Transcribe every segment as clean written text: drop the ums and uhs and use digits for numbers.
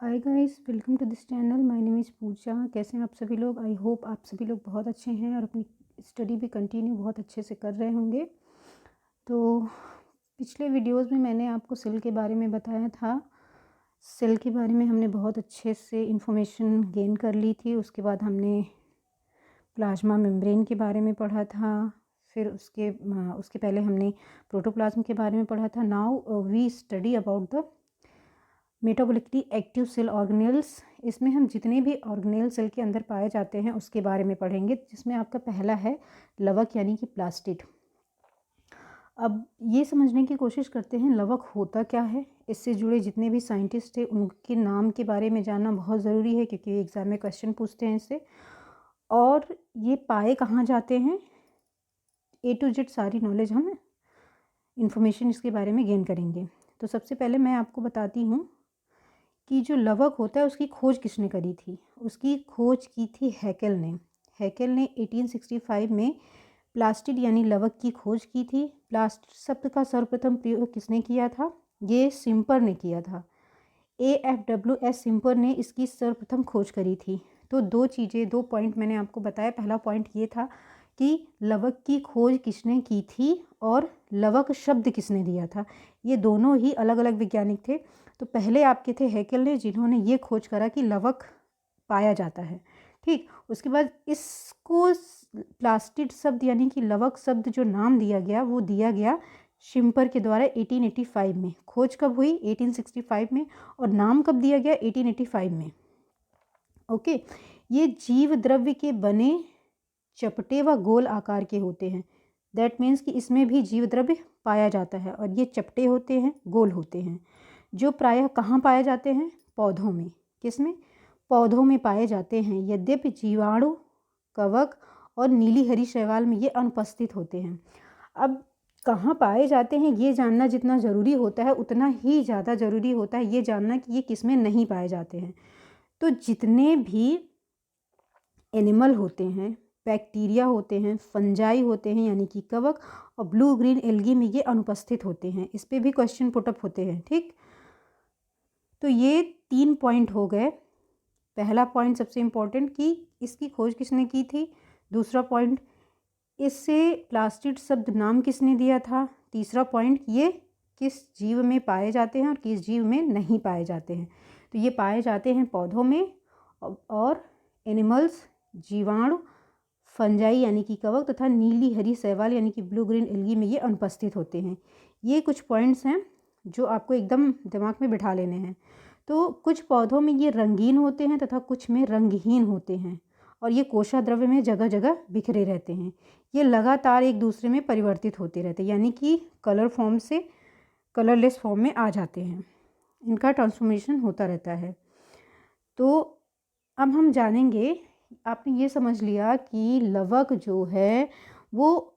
Hi guys, welcome to this channel. My name is Pooja. कैसे हैं आप सभी लोग? आई होप आप सभी लोग बहुत अच्छे हैं और अपनी स्टडी भी कंटिन्यू बहुत अच्छे से कर रहे होंगे। तो पिछले वीडियोस में मैंने आपको सेल के बारे में बताया था। सेल के बारे में हमने बहुत अच्छे से इंफॉर्मेशन गेन कर ली थी। उसके बाद हमने प्लाज्मा मेम्ब्रेन के बारे में पढ़ा था। फिर उसके पहले हमने प्रोटोप्लाज्म के बारे में पढ़ा था। Now we study about the metabolically active cell organelles. इसमें हम जितने भी ऑर्गेनेल सेल के अंदर पाए जाते हैं उसके बारे में पढ़ेंगे, जिसमें आपका पहला है लवक यानी कि प्लास्टिड। अब ये समझने की कोशिश करते हैं लवक होता क्या है। इससे जुड़े जितने भी साइंटिस्ट हैं उनके नाम के बारे में जानना बहुत ज़रूरी है, क्योंकि एग्ज़ाम में क्वेश्चन पूछते हैं इससे। और ये पाए कहाँ जाते हैं, ए टू जेड सारी नॉलेज हम इंफॉर्मेशन इसके बारे में गेन करेंगे। तो सबसे पहले मैं आपको बताती हूँ कि जो लवक होता है उसकी खोज किसने करी थी। उसकी खोज की थी हैकेल ने। हैकेल ने 1865 में प्लास्टिड यानी लवक की खोज की थी। प्लास्टिड शब्द का सर्वप्रथम प्रयोग किसने किया था? ये सिम्पर ने किया था। AFWS सिम्पर ने इसकी सर्वप्रथम खोज करी थी। तो दो पॉइंट मैंने आपको बताया। पहला पॉइंट ये था कि लवक की खोज किसने की थी और लवक शब्द किसने दिया था। ये दोनों ही अलग अलग वैज्ञानिक थे। तो पहले आपके थे हैकेल ने, जिन्होंने ये खोज करा कि लवक पाया जाता है। ठीक, उसके बाद इसको प्लास्टिड शब्द यानी कि लवक शब्द जो नाम दिया गया वो दिया गया शिम्पर के द्वारा 1885 में। खोज कब हुई? 1865 में। और नाम कब दिया गया? 1885 में। ओके, ये जीव द्रव्य के बने चपटे व गोल आकार के होते हैं। दैट मीन्स कि इसमें भी जीव द्रव्य पाया जाता है और ये चपटे होते हैं, गोल होते हैं, जो प्रायः कहाँ पाए जाते हैं? पौधों में। किसमें? पौधों में पाए जाते हैं। यद्यपि जीवाणु, कवक और नीली हरी शैवाल में ये अनुपस्थित होते हैं। अब कहाँ पाए जाते हैं ये जानना जितना ज़रूरी होता है उतना ही ज़्यादा ज़रूरी होता है ये जानना कि ये किस में नहीं पाए जाते हैं। तो जितने भी एनिमल होते हैं, बैक्टीरिया होते हैं, फंजाई होते हैं यानी कि कवक, और ब्लू ग्रीन एल्गी में ये अनुपस्थित होते हैं। इस पर भी क्वेश्चन पुटअप होते हैं। ठीक, तो ये 3 पॉइंट हो गए। पहला पॉइंट सबसे इम्पोर्टेंट कि इसकी खोज किसने की थी। दूसरा पॉइंट, इससे प्लास्टिड शब्द नाम किसने दिया था। तीसरा पॉइंट, ये किस जीव में पाए जाते हैं और किस जीव में नहीं पाए जाते हैं। तो ये पाए जाते हैं पौधों में, और एनिमल्स, जीवाणु, फंजाई यानी कि कवक तथा नीली हरी शैवाल यानी कि ब्लू ग्रीन एल्गी में ये अनुपस्थित होते हैं। ये कुछ पॉइंट्स हैं जो आपको एकदम दिमाग में बिठा लेने हैं। तो कुछ पौधों में ये रंगीन होते हैं तथा कुछ में रंगहीन होते हैं, और ये कोशाद्रव्य में जगह जगह बिखरे रहते हैं। ये लगातार एक दूसरे में परिवर्तित होते रहते हैं, यानी कि कलर फॉर्म से कलरलेस फॉर्म में आ जाते हैं। इनका ट्रांसफॉर्मेशन होता रहता है। तो अब हम जानेंगे, आपने ये समझ लिया कि लवक जो है वो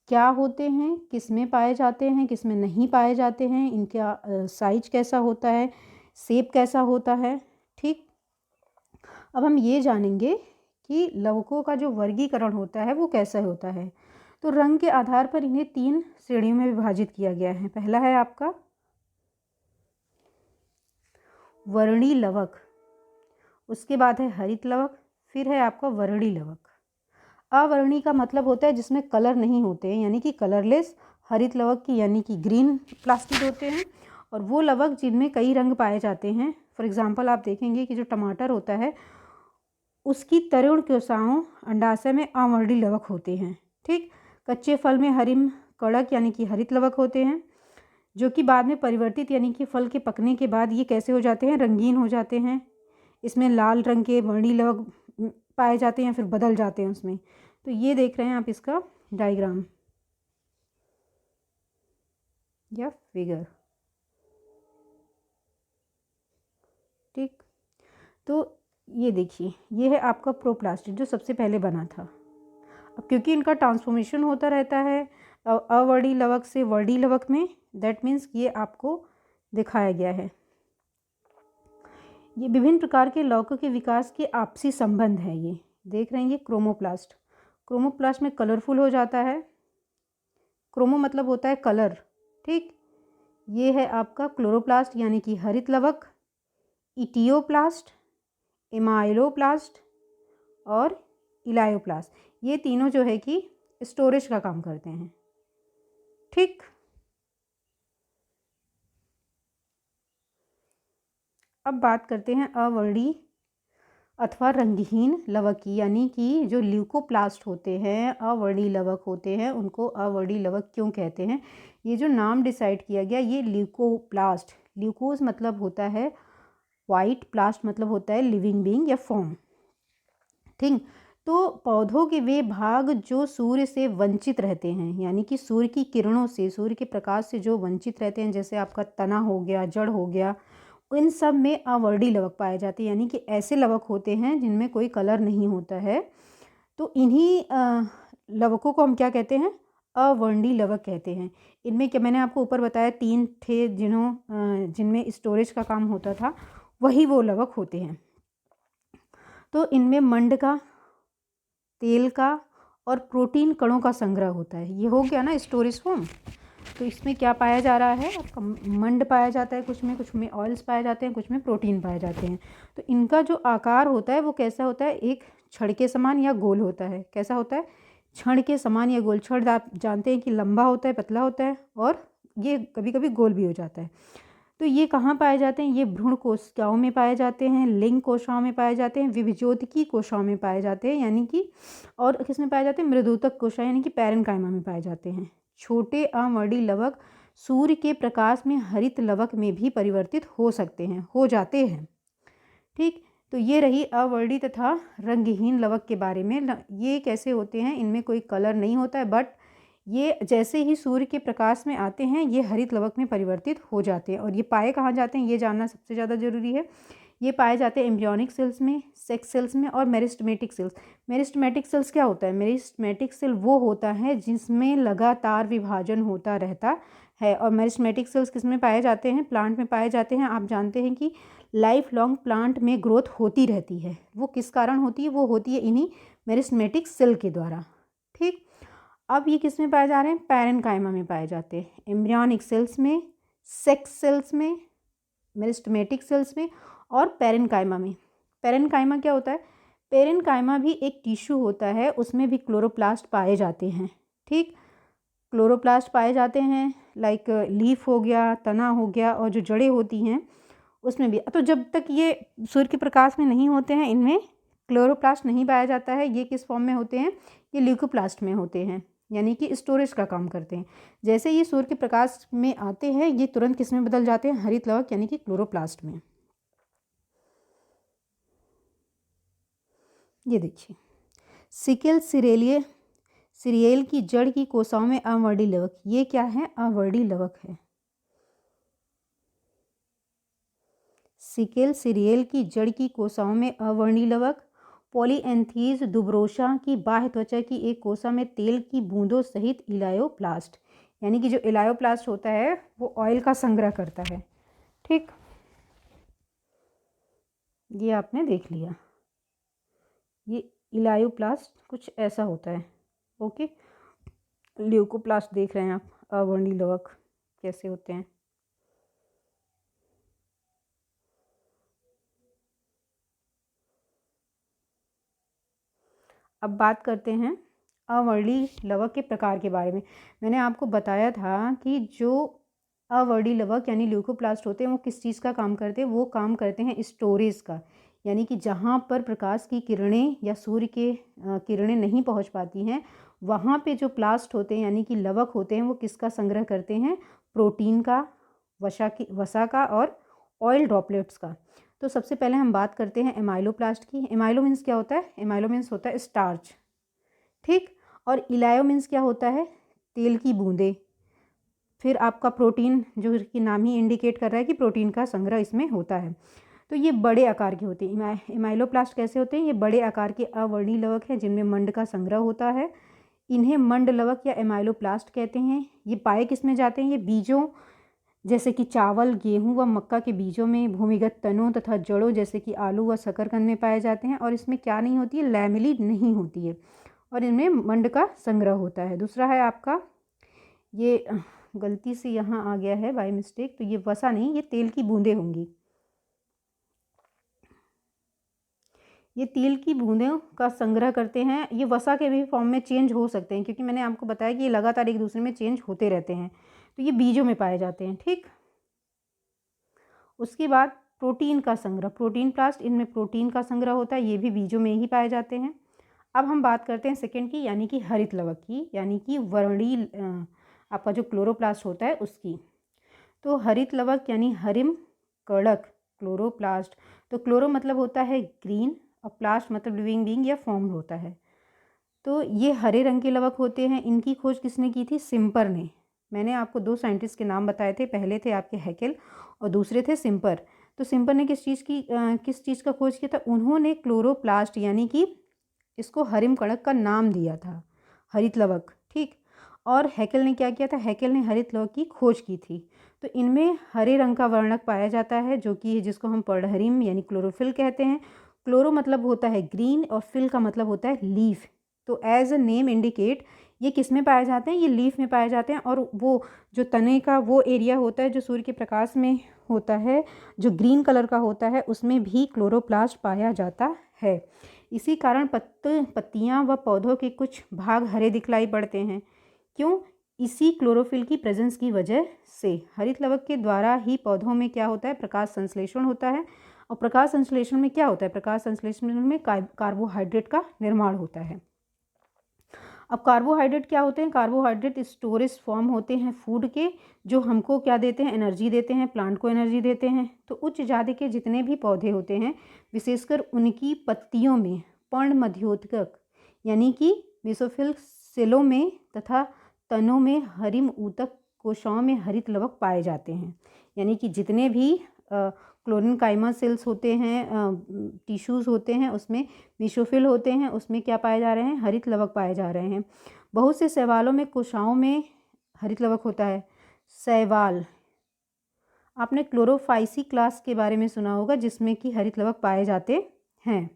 क्या होते हैं, किस में पाए जाते हैं, किस में नहीं पाए जाते हैं, इनका साइज कैसा होता है, शेप कैसा होता है। ठीक, अब हम ये जानेंगे कि लवकों का जो वर्गीकरण होता है वो कैसा होता है। तो रंग के आधार पर इन्हें 3 श्रेणियों में विभाजित किया गया है। पहला है आपका वर्णी लवक, उसके बाद है हरित लवक, फिर है आपका वर्णी लवक। अवर्णी का मतलब होता है जिसमें कलर नहीं होते हैं, यानी कि कलरलेस। हरित लवक की यानी कि ग्रीन प्लास्टिड होते हैं। और वो लवक जिनमें कई रंग पाए जाते हैं, फॉर एग्जांपल आप देखेंगे कि जो टमाटर होता है उसकी तरुण कोशिकाओं अंडाशय में अवर्णी लवक होते हैं। ठीक, कच्चे फल में हरिम कड़क यानी कि हरित लवक होते हैं, जो कि बाद में परिवर्तित यानी कि फल के पकने के बाद ये कैसे हो जाते हैं? रंगीन हो जाते हैं। इसमें लाल रंग के वर्णी लवक पाए जाते हैं, फिर बदल जाते हैं उसमें। तो ये देख रहे हैं आप इसका डायग्राम या फिगर। ठीक, तो ये देखिए, ये है आपका प्रोप्लास्टिड जो सबसे पहले बना था। अब क्योंकि इनका ट्रांसफॉर्मेशन होता रहता है अवर्णी लवक से वर्णी लवक में, दैट मीन्स ये आपको दिखाया गया है। ये विभिन्न प्रकार के लवकों के विकास के आपसी संबंध है। ये देख रहे हैं, ये क्रोमोप्लास्ट। क्रोमोप्लास्ट में कलरफुल हो जाता है। क्रोमो मतलब होता है कलर। ठीक, ये है आपका क्लोरोप्लास्ट यानी कि हरित लवक। इटियोप्लास्ट, एमाइलोप्लास्ट और इलायोप्लास्ट, ये तीनों जो है कि स्टोरेज का काम करते हैं। ठीक, अब बात करते हैं अवर्णी अथवा रंगहीन लवक की, यानी कि जो ल्यूकोप्लास्ट होते हैं, अवर्णी लवक होते हैं, उनको अवर्णी लवक क्यों कहते हैं। ये जो नाम डिसाइड किया गया, ये ल्यूकोप्लास्ट, ल्यूकोज मतलब होता है वाइट, प्लास्ट मतलब होता है लिविंग बीइंग या फॉर्म। ठीक, तो पौधों के वे भाग जो सूर्य से वंचित रहते हैं, यानी कि सूर्य की किरणों से, सूर्य के प्रकाश से जो वंचित रहते हैं, जैसे आपका तना हो गया, जड़ हो गया, इन सब में अवर्णी लवक पाए जाते हैं, यानी कि ऐसे लवक होते हैं जिनमें कोई कलर नहीं होता है। तो इन्हीं लवकों को हम क्या कहते हैं, अवर्णी लवक कहते हैं। इनमें क्या, मैंने आपको ऊपर बताया 3 थे जिनमें स्टोरेज का काम होता था, वही वो लवक होते हैं। तो इनमें मंड का, तेल का और प्रोटीन कणों का संग्रह होता है। ये हो गया ना स्टोरेज फॉर्म। तो इसमें क्या पाया जा रहा है, आपका मंड पाया जाता है, कुछ में ऑयल्स पाए जाते हैं, कुछ में प्रोटीन पाए जाते हैं। तो इनका जो आकार होता है वो कैसा होता है, एक छड़ के समान या गोल होता है। कैसा होता है, छड़ के समान या गोल। छड़ आप जानते हैं कि लंबा होता है, पतला होता है, और ये कभी कभी गोल भी हो जाता है। तो ये कहाँ पाए जाते हैं, ये भ्रूण कोशिकाओं में पाए जाते हैं, लिंग कोशिकाओं में पाए जाते हैं, विभिजोतिकी कोशिकाओं में पाए जाते हैं, यानी कि, और किस में पाए जाते हैं, मृदुतक कोशिका यानी कि पैरेन्काइमा में पाए जाते हैं। छोटे अवर्णी लवक सूर्य के प्रकाश में हरित लवक में भी परिवर्तित हो सकते हैं, हो जाते हैं। ठीक, तो ये रही अवर्णी तथा रंगहीन लवक के बारे में। ये कैसे होते हैं, इनमें कोई कलर नहीं होता है, बट ये जैसे ही सूर्य के प्रकाश में आते हैं ये हरित लवक में परिवर्तित हो जाते हैं। और ये पाए कहाँ जाते हैं, ये जानना सबसे ज़्यादा जरूरी है। ये पाए जाते हैं एम्ब्रियोनिक सेल्स में, सेक्स सेल्स में और मेरिस्टेमेटिक सेल्स। मेरिस्टेमेटिक सेल्स क्या होता है, मेरिस्टेमेटिक सेल वो होता है जिसमें लगातार विभाजन होता रहता है। और मेरिस्टेमेटिक सेल्स किस में पाए जाते हैं, प्लांट में पाए जाते हैं। आप जानते हैं कि लाइफ लॉन्ग प्लांट में ग्रोथ होती रहती है, वो किस कारण होती है, वो होती है इन्हीं मेरिस्टेमेटिक सेल के द्वारा। ठीक, अब ये किस में पाए जा रहे हैं, पैरेन्काइमा में पाए जाते हैं, एम्ब्रियोनिक सेल्स में, सेक्स सेल्स में, मेरिस्टेमेटिक सेल्स में और पैरेन्काइमा में। पैरेन्काइमा क्या होता है, पैरेन्काइमा भी एक टिश्यू होता है, उसमें भी क्लोरोप्लास्ट पाए जाते हैं। ठीक, क्लोरोप्लास्ट पाए जाते हैं, लाइक लीफ हो गया, तना हो गया, और जो जड़ें होती हैं उसमें भी। तो जब तक ये सूर्य के प्रकाश में नहीं होते हैं, इनमें क्लोरोप्लास्ट नहीं पाया जाता है। ये किस फॉर्म में होते हैं, ये ल्यूकोप्लास्ट में होते हैं, यानी कि स्टोरेज का काम करते हैं। जैसे ये सूर्य के प्रकाश में आते हैं, ये तुरंत किस में बदल जाते हैं, हरित लवक यानी कि क्लोरोप्लास्ट में। ये देखिए, सिकल सीरियल की जड़ की कोशिकाओं में अवर्णी लवक, ये क्या है, अवर्णी लवक है। सिकल सीरियल की जड़ की कोशिकाओं में अवर्णी लवक। पॉलीएंथीज दुब्रोसा की बाह्य त्वचा की एक कोशिका में तेल की बूंदों सहित इलायोप्लास्ट, यानी कि जो इलायोप्लास्ट होता है वो ऑयल का संग्रह करता है। ठीक, ये आपने देख लिया, ये इलायोप्लास्ट कुछ ऐसा होता है। ओके, ल्यूकोप्लास्ट देख रहे हैं आप, अवर्णी लवक कैसे होते हैं। अब बात करते हैं अवर्णी लवक के प्रकार के बारे में। मैंने आपको बताया था कि जो अवर्णी लवक यानी ल्यूकोप्लास्ट होते हैं वो किस चीज़ का काम करते हैं, वो काम करते हैं स्टोरेज का। यानी कि जहाँ पर प्रकाश की किरणें या सूर्य के किरणें नहीं पहुँच पाती हैं, वहाँ पे जो प्लास्ट होते हैं यानी कि लवक होते हैं, वो किसका संग्रह करते हैं, प्रोटीन का, वसा का और ऑयल ड्रॉपलेट्स का। तो सबसे पहले हम बात करते हैं एमाइलोप्लास्ट की। एमाइलो मीन्स क्या होता है, एमाइलो मीन्स होता है स्टार्च। ठीक, और इलायो मीन्स क्या होता है, तेल की बूंदें। फिर आपका प्रोटीन, जो कि नाम ही इंडिकेट कर रहा है कि प्रोटीन का संग्रह इसमें होता है। तो ये बड़े आकार के होते हैं। एमाइलोप्लास्ट कैसे होते हैं, ये बड़े आकार के अवर्णी लवक हैं जिनमें मंड का संग्रह होता है। इन्हें मंड लवक या एमाइलोप्लास्ट कहते हैं। ये पाए किस में जाते हैं, ये बीजों जैसे कि चावल, गेहूं व मक्का के बीजों में, भूमिगत तनों तथा जड़ों जैसे कि आलू व शकरकंद में पाए जाते हैं। और इसमें क्या नहीं होती है, लैमेली नहीं होती है, और इनमें मंड का संग्रह होता है। दूसरा है आपका, ये गलती से यहाँ आ गया है बाय मिस्टेक, तो ये वसा नहीं, ये तेल की बूंदें होंगी। ये तिल की बूंदों का संग्रह करते हैं। ये वसा के भी फॉर्म में चेंज हो सकते हैं, क्योंकि मैंने आपको बताया कि ये लगातार एक दूसरे में चेंज होते रहते हैं। तो ये बीजों में पाए जाते हैं। ठीक, उसके बाद प्रोटीन का संग्रह, प्रोटीन प्लास्ट, इनमें प्रोटीन का संग्रह होता है, ये भी बीजों में ही पाए जाते हैं। अब हम बात करते हैं सेकंड की, यानी कि हरित लवक की, यानी कि वर्णील आपका जो क्लोरोप्लास्ट होता है उसकी। तो हरित लवक यानी हरिम कड़क क्लोरोप्लास्ट। तो क्लोरो मतलब होता है ग्रीन और प्लास्ट मतलब लिविंग बीइंग या फॉर्म्ड होता है। तो ये हरे रंग के लवक होते हैं। इनकी खोज किसने की थी? सिम्पर ने। मैंने आपको 2 साइंटिस्ट के नाम बताए थे, पहले थे आपके हैकेल और दूसरे थे सिम्पर। तो सिम्पर ने किस चीज़ का खोज किया था? उन्होंने क्लोरोप्लास्ट यानी कि इसको हरिम कणक का नाम दिया था, हरित लवक। ठीक, और हैकेल ने क्या किया था? हैकेल ने हरित लवक की खोज की थी। तो इनमें हरे रंग का वर्णक पाया जाता है, जो कि जिसको हम पर्णहरिम यानी क्लोरोफिल कहते हैं। क्लोरो मतलब होता है ग्रीन और फिल का मतलब होता है लीफ। तो एज अ नेम इंडिकेट ये किस में पाए जाते हैं? ये लीफ में पाए जाते हैं। और वो जो तने का वो एरिया होता है जो सूर्य के प्रकाश में होता है, जो ग्रीन कलर का होता है, उसमें भी क्लोरोप्लास्ट पाया जाता है। इसी कारण पत्तियां व पौधों के कुछ भाग हरे दिखलाई पड़ते हैं। क्यों? इसी क्लोरोफिल की प्रेजेंस की वजह से। हरित लवक के द्वारा ही पौधों में क्या होता है? प्रकाश संश्लेषण होता है। और प्रकाश संश्लेषण में क्या होता है? प्रकाश संश्लेषण में कार्बोहाइड्रेट का निर्माण होता है। अब कार्बोहाइड्रेट क्या होते हैं? कार्बोहाइड्रेट स्टोरेज फॉर्म होते हैं फूड के, जो हमको क्या देते हैं? एनर्जी देते हैं, प्लांट को एनर्जी देते हैं। तो उच्च जाति के जितने भी पौधे होते हैं, विशेषकर उनकी पत्तियों में पर्णमध्योतक यानी कि मेसोफिल सेलों में तथा तनों में हरिम ऊतक कोशिकाओं में हरित लवक पाए जाते हैं। यानी कि जितने भी क्लोरेनकाइमा सेल्स होते हैं, टिश्यूज़ होते हैं, उसमें मेसोफिल होते हैं, उसमें क्या पाए जा रहे हैं? हरित लवक पाए जा रहे हैं। बहुत से शैवालों में कोशिकाओं में हरित लवक होता है। शैवाल, आपने क्लोरोफाइसी क्लास के बारे में सुना होगा, जिसमें कि हरित लवक पाए जाते हैं।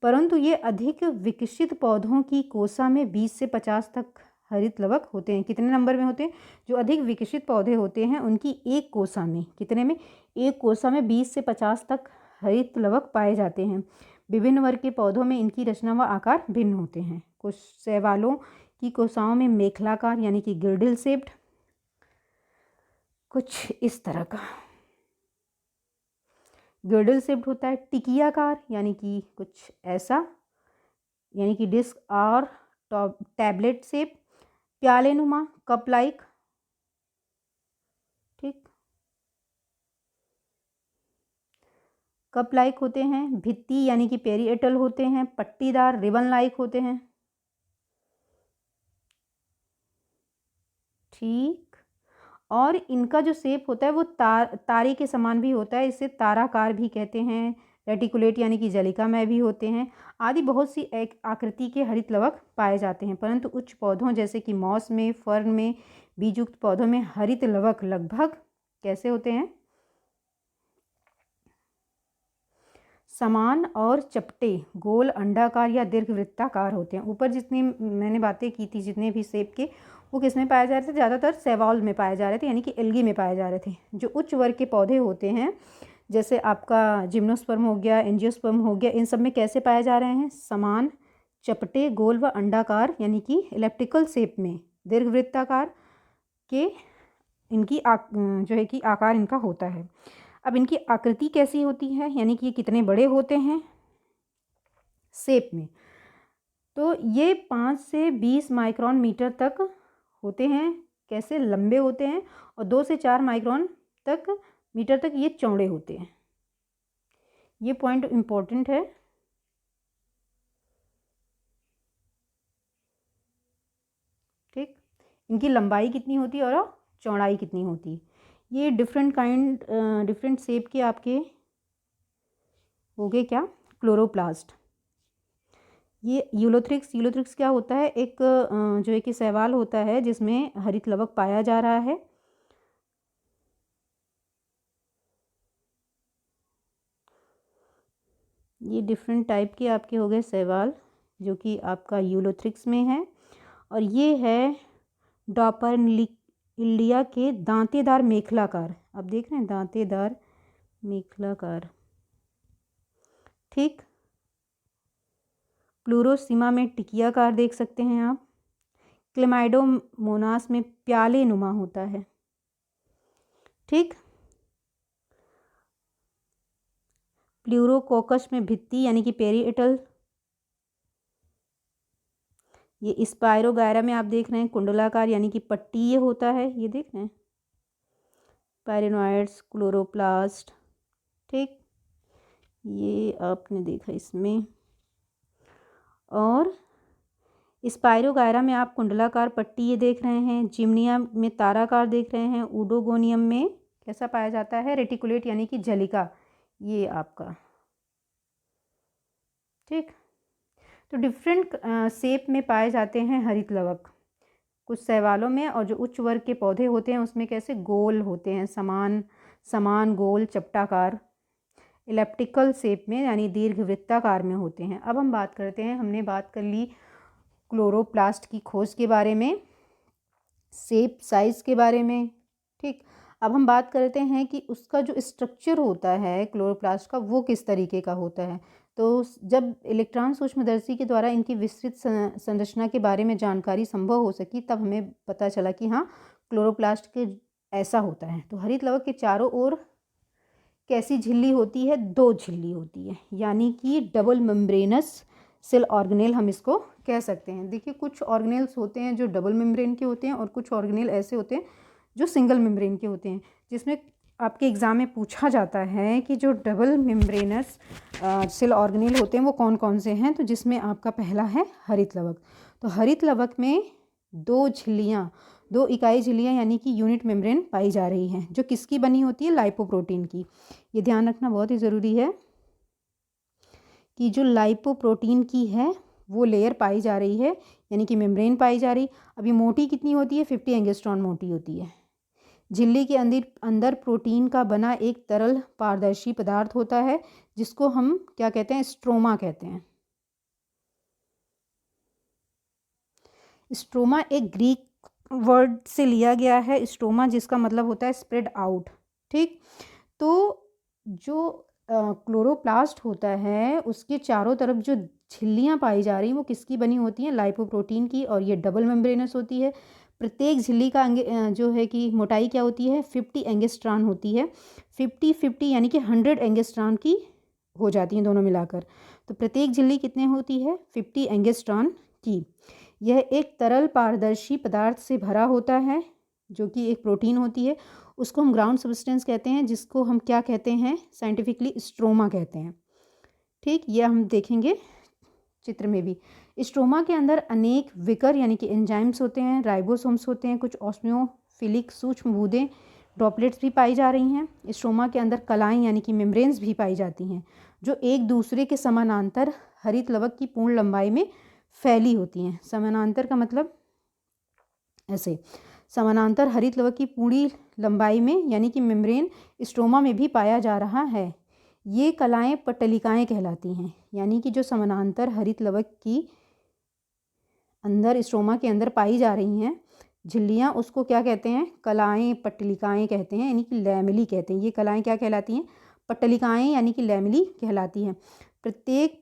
परंतु ये अधिक विकसित पौधों की कोसा में 20 से 50 तक हरित लवक होते हैं। कितने नंबर में होते हैं? जो अधिक विकसित पौधे होते हैं उनकी एक कोसा में, कितने में? एक कोसा में 20 से 50 तक हरित लवक पाए जाते हैं। विभिन्न वर्ग के पौधों में इनकी रचना व आकार भिन्न होते हैं। कुछ शैवालों की कोसाओं में मेखलाकार यानी कि गिर्डिल शेप्ड, कुछ इस तरह का गिर्डल शेप्ड होता है। टिकियाकार यानी कि कुछ ऐसा, यानी कि डिस्क और टैबलेट शेप। प्यालेनुमा, कप लाइक। ठीक, कप लाइक होते हैं। भित्ति यानी कि पेरिएटल होते हैं। पट्टीदार, रिबन लाइक होते हैं। ठीक, और इनका जो शेप होता है वो तारे के समान भी होता है, इसे ताराकार भी कहते हैं। रेटिकुलेट यानी कि जलिकामय भी होते हैं। आदि बहुत सी एक आकृति के हरित लवक पाए जाते हैं। परंतु उच्च पौधों जैसे कि मॉस में, फर्न में, बीजयुक्त पौधों में हरित लवक लगभग कैसे होते हैं? समान और चपटे, गोल, अंडाकार या दीर्घवृत्ताकार होते हैं। ऊपर जितनी मैंने बातें की थी, जितने भी शेप के, वो किस में पाए जा रहे थे? ज़्यादातर शैवाल में पाए जा रहे थे, यानी कि एल्गी में पाए जा रहे थे। जो उच्च वर्ग के पौधे होते हैं, जैसे आपका जिम्नोस्पर्म हो गया, एंजियोस्पर्म हो गया, इन सब में कैसे पाए जा रहे हैं? समान, चपटे, गोल व अंडाकार यानी कि इलेप्टिकल शेप में, दीर्घवृत्ताकार के इनकी जो है कि आकार इनका होता है। अब इनकी आकृति कैसी होती है, यानी कि ये कितने बड़े होते हैं शेप में? तो ये 5 से 20 माइक्रोन मीटर तक होते हैं। कैसे? लंबे होते हैं। और 2 से 4 माइक्रोन तक मीटर तक ये चौड़े होते हैं। ये पॉइंट इम्पोर्टेंट है। ठीक, इनकी लंबाई कितनी होती है और चौड़ाई कितनी होती है? ये डिफरेंट शेप के आपके हो गए क्या? क्लोरोप्लास्ट। ये यूलोथ्रिक्स क्या होता है? एक जो है कि शैवाल होता है जिसमें हरित लवक पाया जा रहा है। ये डिफरेंट टाइप के आपके हो गए शैवाल, जो कि आपका यूलोथ्रिक्स में है। और ये है डॉपर्निलिया के दांतेदार मेखलाकार। आप देख रहे हैं, दांतेदार मेखलाकार। ठीक, प्लूरोसीमा में टिकियाकार देख सकते हैं आप। क्लेमाइडोमोनास में प्याले नुमा होता है। ठीक। प्लूरोकोकस में भित्ति यानी कि पेरिएटल। ये स्पायरोगायरा में आप देख रहे हैं कुंडलाकार यानी कि पट्टीय होता है, ये देख रहे हैं। Pyrenoids, chloroplast. ठीक, ये आपने देखा इसमें। और स्पायरोगायरा में आप कुंडलाकार पट्टीय देख रहे हैं। जिम्निया में ताराकार देख रहे हैं। ऊडोगोनियम में कैसा पाया जाता है? रेटिकुलेट यानी कि जलिका, ये आपका। ठीक, तो डिफरेंट शेप में पाए जाते हैं हरित लवक कुछ शैवालों में, और जो उच्च वर्ग के पौधे होते हैं उसमें कैसे गोल होते हैं, समान गोल चपटाकार, इलेप्टिकल शेप में यानी दीर्घवृत्ताकार में होते हैं। अब हम बात करते हैं, हमने बात कर ली क्लोरोप्लास्ट की खोज के बारे में, शेप साइज के बारे में। ठीक, अब हम बात करते हैं कि उसका जो स्ट्रक्चर होता है क्लोरोप्लास्ट का वो किस तरीके का होता है। तो जब इलेक्ट्रॉन सूक्ष्मदर्शी के द्वारा इनकी विस्तृत संरचना के बारे में जानकारी संभव हो सकी, तब हमें पता चला कि हाँ, क्लोरोप्लास्ट के ऐसा होता है। तो हरित लवक के चारों ओर कैसी झिल्ली होती है? 2 झिल्ली होती है, यानी कि डबल मेम्ब्रेनस सेल ऑर्गेनेल हम इसको कह सकते हैं। देखिए, कुछ ऑर्गेनेल्स होते हैं जो डबल मेम्ब्रेन के होते हैं और कुछ ऑर्गेनेल ऐसे होते हैं जो सिंगल मेम्ब्रेन के होते हैं, जिसमें आपके एग्ज़ाम में पूछा जाता है कि जो डबल मेम्ब्रेनस सेल ऑर्गेनेल होते हैं वो कौन कौन से हैं। तो जिसमें आपका पहला है हरित लवक। तो हरित लवक में 2 इकाई झिल्लियाँ यानी कि यूनिट मेम्ब्रेन पाई जा रही हैं, जो किसकी बनी होती है? लाइपोप्रोटीन की। ये ध्यान रखना बहुत ही ज़रूरी है कि जो लाइपोप्रोटीन की है वो लेयर पाई जा रही है, यानी कि मेम्ब्रेन पाई जा रही। अब ये मोटी कितनी होती है? 50 एंगस्ट्रॉन मोटी होती है। झिल्ली के अंदर प्रोटीन का बना एक तरल पारदर्शी पदार्थ होता है, जिसको हम क्या कहते हैं? स्ट्रोमा कहते हैं। स्ट्रोमा एक ग्रीक वर्ड से लिया गया है, स्ट्रोमा, जिसका मतलब होता है स्प्रेड आउट। ठीक, तो जो क्लोरोप्लास्ट होता है उसके चारों तरफ जो झिल्लियाँ पाई जा रही हैं वो किसकी बनी होती हैं? लाइपोप्रोटीन की, और ये डबल मेम्ब्रेनस होती है। प्रत्येक झिल्ली का जो है कि मोटाई क्या होती है? 50 एंगस्ट्रॉन होती है। 50 यानी कि 100 एंगस्ट्रॉन की हो जाती हैं दोनों मिलाकर। तो प्रत्येक झिल्ली कितने होती है? 50 एंगस्ट्रॉन की। यह एक तरल पारदर्शी पदार्थ से भरा होता है, जो कि एक प्रोटीन होती है। उसको हम ग्राउंड सब्सटेंस कहते हैं, जिसको हम क्या कहते हैं? साइंटिफिकली स्ट्रोमा कहते हैं। ठीक, ये हम देखेंगे चित्र में भी। स्ट्रोमा के अंदर अनेक विकर यानी कि एंजाइम्स होते हैं, राइबोसोम्स होते हैं, कुछ ऑस्मियोफिलिक सूक्ष्म बूंदें ड्रॉपलेट्स भी पाई जा रही हैं। स्ट्रोमा के अंदर कलाएं यानी कि मेम्ब्रेन्स भी पाई जाती हैं, जो एक दूसरे के समानांतर हरित लवक की पूर्ण लंबाई में फैली होती हैं। समानांतर का मतलब ऐसे, समानांतर हरित लवक की पूरी लंबाई में, यानी कि मेम्ब्रेन स्ट्रोमा में भी पाया जा रहा है। ये कलाएं पट्टलिकाएं कहलाती हैं, यानी कि जो समानांतर हरित लवक की अंदर स्ट्रोमा के अंदर पाई जा रही हैं झिल्लियाँ, उसको क्या कहते हैं? कलाएं, पट्टलिकाएं कहते हैं, यानी कि लैमेली कहते हैं। ये कलाएं क्या कहलाती हैं? पट्टलिकाएं यानी कि लैमेली कहलाती हैं। प्रत्येक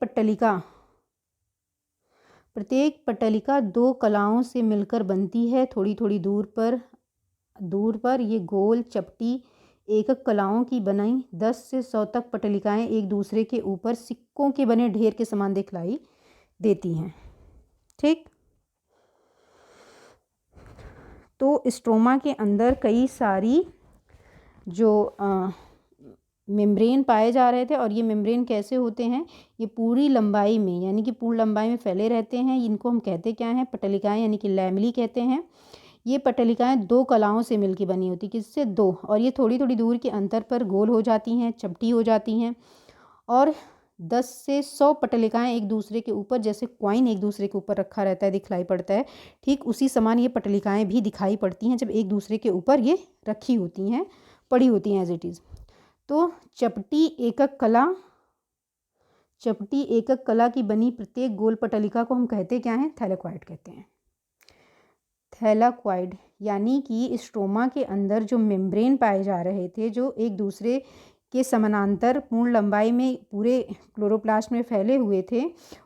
पट्टलिका 2 कलाओं से मिलकर बनती है। थोड़ी थोड़ी दूर पर ये गोल चपटी एकक कलाओं की बनाई 10 से 100 तक पट्टलिकाएं एक दूसरे के ऊपर सिक्कों के बने ढेर के समान दिखलाई देती हैं। ठीक, तो स्ट्रोमा के अंदर कई सारी जो मेम्ब्रेन पाए जा रहे थे, और ये मेम्ब्रेन कैसे होते हैं? ये पूरी लंबाई में, यानी कि पूर्ण लंबाई में फैले रहते हैं। इनको हम कहते क्या हैं? पट्टलिकाएं यानी कि लैमेली कहते हैं। ये पट्टलिकाएं 2 कलाओं से मिलकर बनी होती, किससे? 2, और ये थोड़ी थोड़ी दूर के अंतर पर गोल हो जाती हैं, चपटी हो जाती हैं, और 10 से 100 पट्टलिकाएं एक दूसरे के ऊपर, जैसे कॉइन एक दूसरे के ऊपर रखा रहता है, दिखलाई पड़ता है, ठीक उसी समान ये पट्टलिकाएं भी दिखाई पड़ती हैं जब एक दूसरे के ऊपर ये रखी होती हैं, पड़ी होती हैं एज इट इज़। तो चपटी एकक कला की बनी प्रत्येक गोल पट्टलिका को हम कहते क्या हैं? थैलेक्वाइड कहते हैं। थैलेक्वाइड, यानी कि स्ट्रोमा के अंदर जो मेम्ब्रेन पाए जा रहे थे, जो एक दूसरे के समानांतर पूर्ण लंबाई में पूरे क्लोरोप्लास्ट में फैले हुए थे,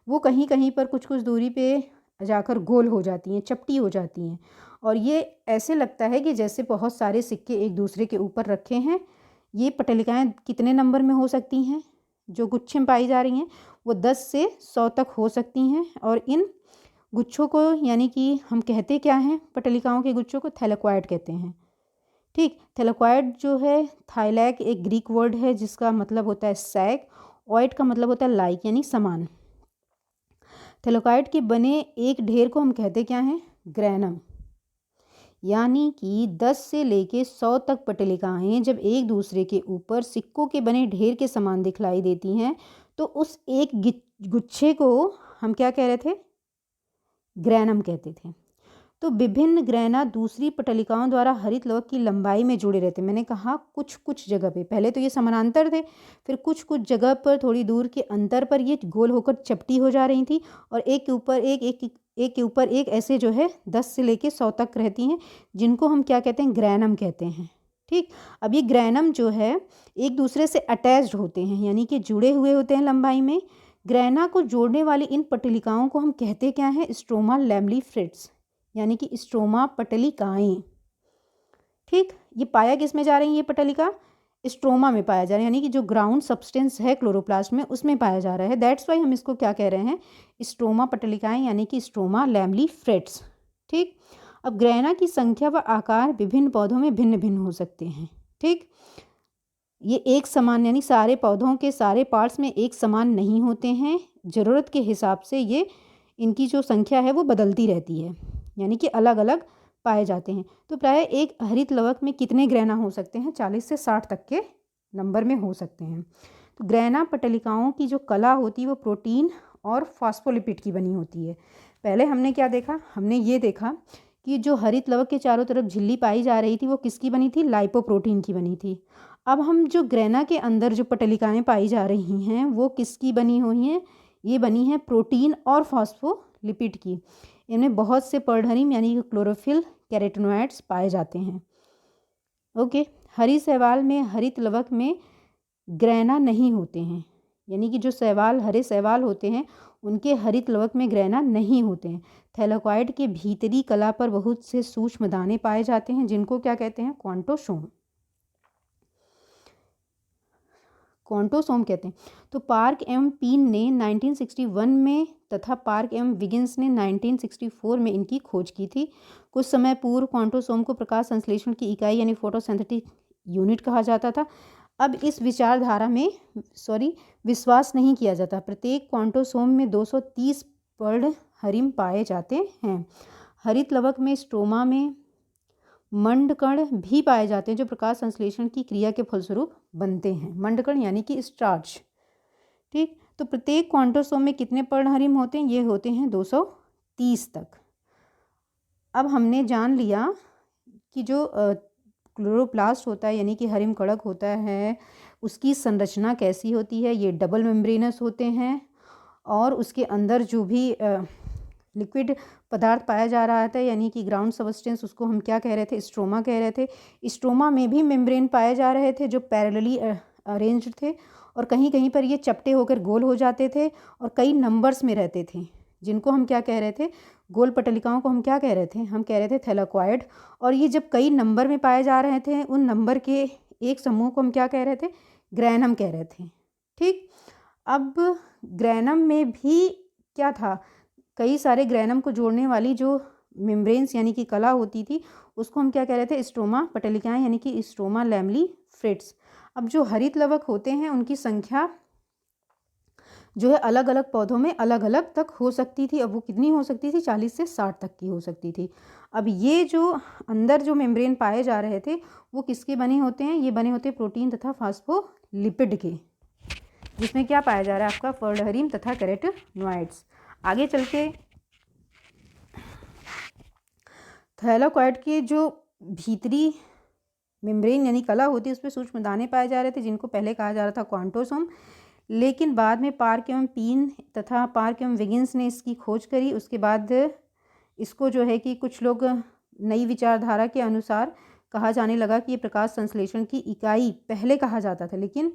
वो कहीं कहीं पर कुछ कुछ दूरी पे जाकर गोल हो जाती हैं, चपटी हो जाती हैं, और ये ऐसे लगता है कि जैसे बहुत सारे सिक्के एक दूसरे के ऊपर रखे हैं। ये पटलिकाएँ कितने नंबर में हो सकती हैं? जो गुच्छे में पाई जा रही हैं वो 10 से 100 तक हो सकती हैं, और इन गुच्छों को यानी कि हम कहते क्या हैं, पटलिकाओं के गुच्छों को थैलेक्वाइड कहते हैं। ठीक, थैलेक्वाइड जो है, थाइलैक एक ग्रीक वर्ड है जिसका मतलब होता है सैक, ऑइड का मतलब होता है लाइक यानी समान। थैलेक्वाइड के बने एक ढेर को हम कहते क्या हैं, ग्रैनम। यानी कि 10 से लेके 100 तक पटलिकाएँ जब एक दूसरे के ऊपर सिक्कों के बने ढेर के समान दिखलाई देती हैं, तो उस एक गुच्छे को हम क्या कह रहे थे, ग्रैनम कहते थे। तो विभिन्न ग्रैना दूसरी पटलिकाओं द्वारा हरित लवक की लंबाई में जुड़े रहते। मैंने कहा कुछ कुछ जगह पे, पहले तो ये समानांतर थे, फिर कुछ कुछ जगह पर थोड़ी दूर के अंतर पर ये गोल होकर चपटी हो जा रही थी, और एक के ऊपर एक के ऊपर एक ऐसे जो है 10 से लेके 100 तक रहती हैं, जिनको हम क्या कहते हैं, ग्रैनम कहते हैं। ठीक, अब ये ग्रैनम जो है एक दूसरे से अटैच्ड होते हैं, यानी कि जुड़े हुए होते हैं लंबाई में। ग्रैना को जोड़ने वाली इन पटलिकाओं को हम कहते क्या हैं, स्ट्रोमा लैमेलिफ्रेट्स, यानी कि स्ट्रोमा पटलिकाएँ। ठीक, ये पाया किस में जा रही है, ये पटलिका स्ट्रोमा में पाया जा रहा है, यानी कि जो ग्राउंड सब्सटेंस है क्लोरोप्लास्ट में उसमें पाया जा रहा है। दैट्स वाई हम इसको क्या कह रहे हैं, स्ट्रोमा पटलिकाएँ यानी कि स्ट्रोमा लैमेलिफ्रेट्स। ठीक, अब ग्रैना की संख्या व आकार विभिन्न पौधों में भिन्न भिन्न हो सकते हैं। ठीक, ये एक समान यानी सारे पौधों के सारे पार्ट्स में एक समान नहीं होते हैं। ज़रूरत के हिसाब से ये इनकी जो संख्या है वो बदलती रहती है, यानी कि अलग अलग पाए जाते हैं। तो प्राय एक हरित लवक में कितने ग्रैना हो सकते हैं, 40 से 60 तक के नंबर में हो सकते हैं। तो ग्रैना पटलिकाओं की जो कला होती है वो प्रोटीन और फॉस्फोलिपिड की बनी होती है। पहले हमने क्या देखा, हमने ये देखा कि जो हरित लवक के चारों तरफ झिल्ली पाई जा रही थी वो किसकी बनी थी, लाइपोप्रोटीन की बनी थी। अब हम जो ग्रैना के अंदर जो पटलिकाएँ पाई जा रही हैं वो किसकी बनी हुई हैं, ये बनी है प्रोटीन और फॉस्फोलिपिड की। इनमें बहुत से पर्णहरिम यानी कि क्लोरोफिल कैरोटीनॉइड्स पाए जाते हैं। ओके, हरी शैवाल में हरित लवक में ग्रैना नहीं होते हैं, यानी कि जो शैवाल हरे शैवाल होते हैं उनके हरित लवक में ग्रैना नहीं होते हैं। थैलेक्वाइड के भीतरी कला पर बहुत से सूक्ष्म दाने पाए जाते हैं, जिनको क्या कहते हैं, क्वांटोसोम कहते हैं। तो पार्क एवं पीन ने 1961 में तथा पार्क एवं विगिन्स ने 1964 में इनकी खोज की थी। कुछ समय पूर्व क्वांटोसोम को प्रकाश संश्लेषण की इकाई यानी फोटोसिंथेटिक यूनिट कहा जाता था। अब इस विचारधारा में विश्वास नहीं किया जाता। प्रत्येक क्वांटोसोम में 230 पर्णहरिम पाए जाते हैं। हरित लवक में स्ट्रोमा में मंडकण भी पाए जाते हैं, जो प्रकाश संश्लेषण की क्रिया के फलस्वरूप बनते हैं। मंडकण यानी कि स्टार्च। ठीक, तो प्रत्येक क्वांटोसोम में कितने पर्णहरिम होते हैं, ये होते हैं 230 तक। अब हमने जान लिया कि जो क्लोरोप्लास्ट होता है यानी कि हरिम कणक होता है, उसकी संरचना कैसी होती है। ये डबल मेम्ब्रेनस होते हैं, और उसके अंदर जो भी लिक्विड पदार्थ पाया जा रहा था यानी कि ग्राउंड सब्सटेंस, उसको हम क्या कह रहे थे, स्ट्रोमा कह रहे थे। स्ट्रोमा में भी मेम्ब्रेन पाए जा रहे थे जो पैरेलली अरेंज्ड थे, और कहीं कहीं पर ये चपटे होकर गोल हो जाते थे और कई नंबर्स में रहते थे, जिनको हम क्या कह रहे थे, गोल पटलिकाओं को हम क्या कह रहे थे, हम कह रहे थे थैलेक्वाइड। और ये जब कई नंबर में पाए जा रहे थे, उन नंबर के एक समूह को हम क्या कह रहे थे, ग्रैनम कह रहे थे। ठीक, अब ग्रैनम में भी क्या था, कई सारे ग्रैनम को जोड़ने वाली जो मेम्ब्रेन्स यानी कि कला होती थी, उसको हम क्या कह रहे थे, स्ट्रोमा पटलिकाएँ यानी कि स्ट्रोमा लैमेलिफ्रेट्स। अब जो हरित लवक होते हैं उनकी संख्या जो है अलग अलग पौधों में अलग अलग तक हो सकती थी। अब वो कितनी हो सकती थी, 40 से 60 तक की हो सकती थी। अब ये जो अंदर जो मेम्ब्रेन पाए जा रहे थे वो किसके बने होते हैं, ये बने होते हैं प्रोटीन तथा फॉस्फोलिपिड के, जिसमें क्या पाया जा रहा है, आपका पर्णहरिम तथा कैरोटीनॉइड्स। आगे चल के थैलेक्वाइड के जो भीतरी मेम्ब्रेन यानी कला होती है उस पर सूक्ष्म दाने पाए जा रहे थे, जिनको पहले कहा जा रहा था क्वांटोसोम। लेकिन बाद में पार्क एवं पीन तथा पार्क एवं विगिन्स ने इसकी खोज करी। उसके बाद इसको जो है कि कुछ लोग नई विचारधारा के अनुसार कहा जाने लगा कि ये प्रकाश संश्लेषण की इकाई पहले कहा जाता था, लेकिन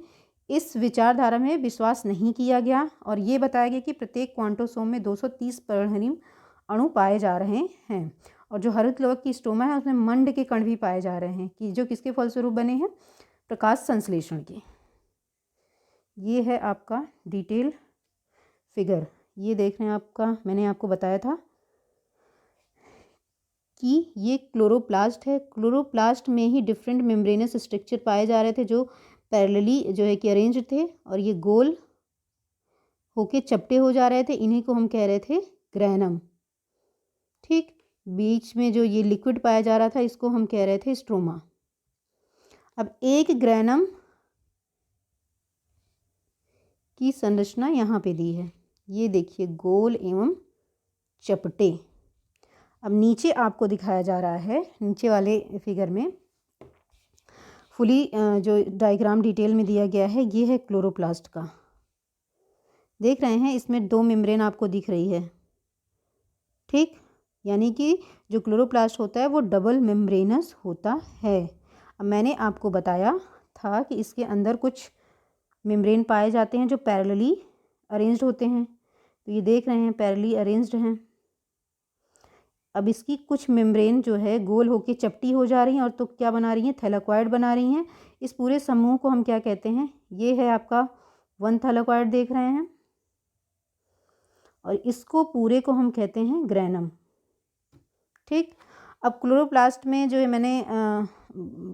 इस विचारधारा में विश्वास नहीं किया गया और ये बताया गया कि प्रत्येक क्वांटोसोम में 230 पर्णहरिम अणु पाए जा रहे हैं और जो हरित लवक की स्ट्रोमा है उसमें मंड के कण भी पाए जा रहे हैं कि जो किसके फलस्वरूप बने हैं, प्रकाश संश्लेषण के। ये है आपका डिटेल फिगर, ये देख रहे हैं आपका, मैंने आपको बताया था कि ये क्लोरोप्लास्ट है। क्लोरोप्लास्ट में ही डिफरेंट मेम्ब्रेनस स्ट्रक्चर पाए जा रहे थे जो पैरेलली जो है कि अरेंज थे और ये गोल होके चपटे हो जा रहे थे, इन्हीं को हम कह रहे थे ग्रैनम। ठीक, बीच में जो ये लिक्विड पाया जा रहा था इसको हम कह रहे थे स्ट्रोमा। अब एक ग्रैनम की संरचना यहाँ पे दी है, ये देखिए गोल एवं चपटे। अब नीचे आपको दिखाया जा रहा है, नीचे वाले फिगर में फुली जो डायग्राम डिटेल में दिया गया है, ये है क्लोरोप्लास्ट का। देख रहे हैं इसमें 2 मेम्ब्रेन आपको दिख रही है। ठीक, यानी कि जो क्लोरोप्लास्ट होता है वो डबल मेम्ब्रेनस होता है। अब मैंने आपको बताया था कि इसके अंदर कुछ मेम्ब्रेन पाए जाते हैं जो पैरेलली अरेंज्ड होते हैं, तो ये देख रहे हैं पैरेलली अरेंज्ड हैं। अब इसकी कुछ मेम्ब्रेन जो है गोल होके चपटी हो जा रही हैं और तो क्या बना रही हैं, थैलेकॉइड बना रही हैं। इस पूरे समूह को हम क्या कहते हैं, ये है आपका 1 थैलेकॉइड देख रहे हैं और इसको पूरे को हम कहते हैं ग्रैनम। ठीक, अब क्लोरोप्लास्ट में जो है मैंने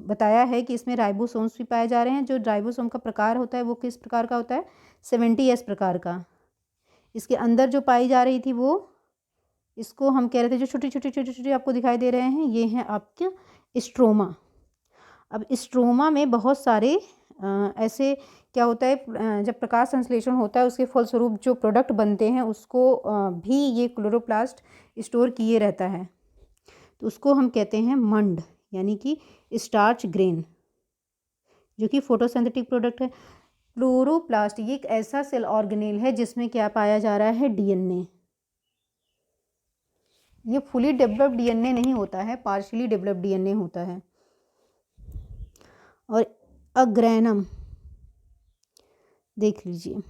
बताया है कि इसमें राइबोसोम्स भी पाए जा रहे हैं। जो राइबोसोम का प्रकार होता है वो किस प्रकार का होता है, 70S प्रकार का। इसके अंदर जो पाई जा रही थी वो, इसको हम कह रहे थे, जो छोटी छोटी छोटी छोटी आपको दिखाई दे रहे हैं ये हैं आपके स्ट्रोमा। अब स्ट्रोमा में बहुत सारे ऐसे क्या होता है, जब प्रकाश संश्लेषण होता है उसके फलस्वरूप जो प्रोडक्ट बनते हैं उसको भी ये क्लोरोप्लास्ट स्टोर किए रहता है, तो उसको हम कहते हैं मंड, यानी कि स्टार्च ग्रेन, जो कि फोटोसिंथेटिक प्रोडक्ट है। क्लोरोप्लास्ट ये एक ऐसा सेल ऑर्गेनेल है जिसमें क्या पाया जा रहा है, डीएनए। ये फुली डेवलप्ड डीएनए नहीं होता है, पार्शियली डेवलप्ड डीएनए होता है। और अग्रैनम देख लीजिए,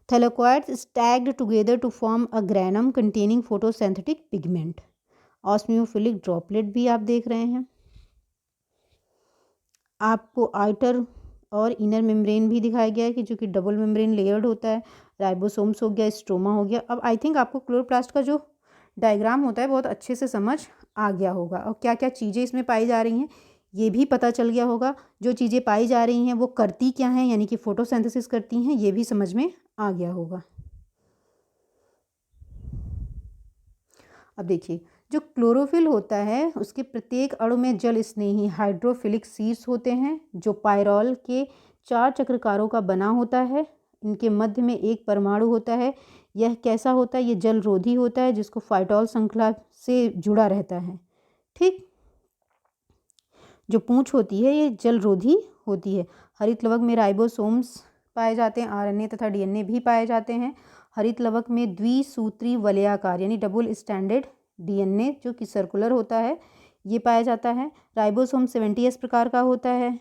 thylakoids stacked together to form a granum containing photosynthetic pigment. Osmiophilic droplet भी आप देख रहे हैं। आपको आउटर और इनर मेम्ब्रेन भी दिखाया गया है कि जो कि डबल मेम्ब्रेन लेयर्ड होता है। राइबोसोम्स हो गया, स्ट्रोमा हो गया। अब आई थिंक आपको क्लोरोप्लास्ट का जो डायग्राम होता है बहुत अच्छे से समझ आ गया होगा और क्या क्या चीज़ें इसमें पाई जा रही हैं ये भी पता चल गया होगा। जो चीज़ें पाई जा रही हैं वो करती क्या हैं, यानी कि फोटोसिंथेसिस करती हैं, ये भी समझ में आ गया होगा। अब देखिए, जो क्लोरोफिल होता है उसके प्रत्येक अणु में जल स्नेही हाइड्रोफिलिक शीर्ष होते हैं जो पायरोल के 4 चक्राकारों का बना होता है। इनके मध्य में एक परमाणु होता है। यह कैसा होता है, ये जल रोधी होता है जिसको फाइटोल श्रृंखला से जुड़ा रहता है। ठीक, जो पूंछ होती है ये जल रोधी होती है। हरित लवक में राइबोसोम्स पाए जाते हैं, आरएनए तथा डीएनए भी पाए जाते हैं। हरित लवक में द्विसूत्री वलयाकार यानी डबल स्टैंडर्ड डीएनए जो कि सर्कुलर होता है ये पाया जाता है। राइबोसोम 70S प्रकार का होता है।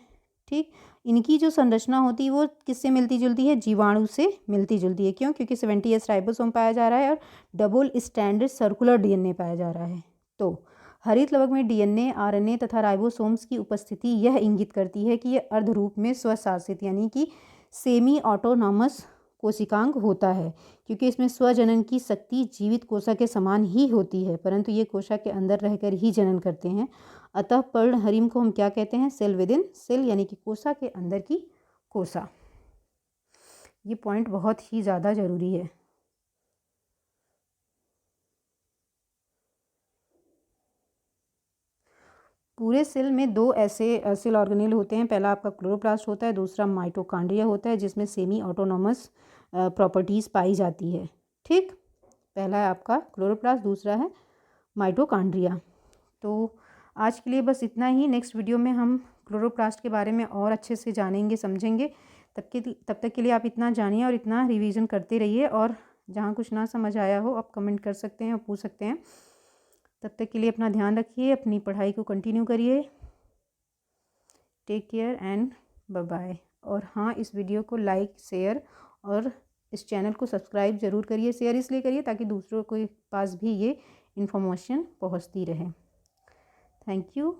ठीक, इनकी जो संरचना होती है वो किससे मिलती जुलती है, जीवाणु से मिलती जुलती है। क्यों, क्योंकि 70S राइबोसोम पाया जा रहा है और डबल स्टैंडर्ड सर्कुलर डीएनए पाया जा रहा है। तो हरित लवक में डीएनए, आरएनए तथा राइबोसोम्स की उपस्थिति यह इंगित करती है कि यह अर्धरूप में स्वशासित यानी कि सेमी ऑटोनॉमस कोशिकांग होता है, क्योंकि इसमें स्वजनन की शक्ति जीवित कोशा के समान ही होती है, परंतु ये कोशा के अंदर रहकर ही जनन करते हैं। अतः पर्णहरिम को हम क्या कहते हैं, सेल विद इन सेल, यानी कि कोशा के अंदर की कोशा। ये पॉइंट बहुत ही ज़्यादा जरूरी है। पूरे सेल में 2 ऐसे सेल ऑर्गेनेल होते हैं। पहला आपका क्लोरोप्लास्ट होता है, दूसरा माइटोकॉन्ड्रिया होता है जिसमें सेमी ऑटोनॉमस प्रॉपर्टीज़ पाई जाती है। ठीक, पहला है आपका क्लोरोप्लास्ट, दूसरा है माइटोकॉन्ड्रिया। तो आज के लिए बस इतना ही। नेक्स्ट वीडियो में हम क्लोरोप्लास्ट के बारे में और अच्छे से जानेंगे, समझेंगे। तब तक के लिए आप इतना जानिए और इतना रिवीजन करते रहिए, और जहाँ कुछ ना समझ आया हो आप कमेंट कर सकते हैं और पूछ सकते हैं। तब तक के लिए अपना ध्यान रखिए, अपनी पढ़ाई को कंटिन्यू करिए। Take care and bye bye. और हाँ, इस वीडियो को लाइक, शेयर और इस चैनल को सब्सक्राइब ज़रूर करिए। शेयर इसलिए करिए ताकि दूसरों के पास भी ये इन्फॉर्मेशन पहुंचती रहे। Thank you.